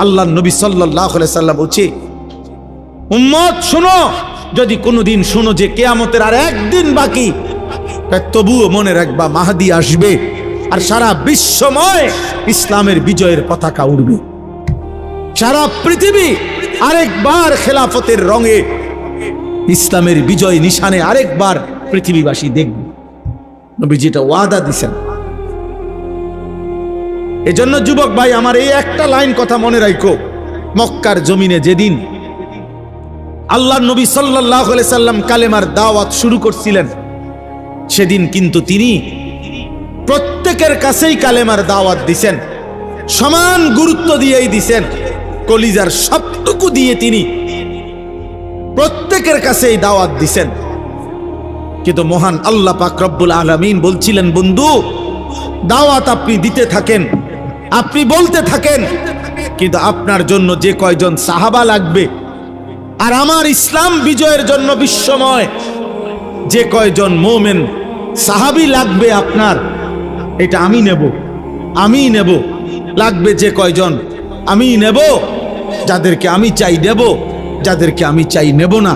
আল্লাহর নবী সাল্লাল্লাহু আলাইহি সাল্লাম বলছে, উম্মত শোনো, যদি কোনোদিন শোনো যে কিয়ামতের আর একদিন বাকি, তবুও মনে রাখবা মাহদী আসবে আর সারা বিশ্বময় ইসলামের বিজয়ের পতাকা উড়বে। সারা পৃথিবী আরেকবার খেলাফতের রঙে ইসলামের বিজয় নিশানে আরেকবার পৃথিবীবাসী দেখবে। নবীজি এটা ওয়াদা দিছেন। এজন্য যুবক ভাই আমার এই একটা লাইন কথা মনে রাখো, মক্কার জমিনে যেদিন আল্লাহর নবী সাল্লাল্লাহু আলাইহি সাল্লাম কালেমার দাওয়াত শুরু করছিলেন, সেদিন কিন্তু তিনি প্রত্যেকের কাছেই কালেমার দাওয়াত দিছেন, সমান গুরুত্ব দিয়েই দিছেন, কলিজার সবটুকু দিয়ে তিনি প্রত্যেকের কাছেই দাওয়াত দিছেন। কিন্তু মহান আল্লাহ পাক রব্বুল আলামিন বলছিলেন, বন্ধু দাওয়াত আপনি দিতে থাকেন, আপনি বলতে থাকেন, কিন্তু আপনার জন্য যে কয়জন সাহাবা লাগবে আর আমার ইসলাম বিজয়ের জন্য বিশ্বময় যে কয়জন মোমেন সাহাবী লাগবে আপনার, এটা আমি নেব। লাগবে যে কয়জন আমি নেব, যাদেরকে আমি চাই দেব, যাদেরকে আমি চাই নেব না।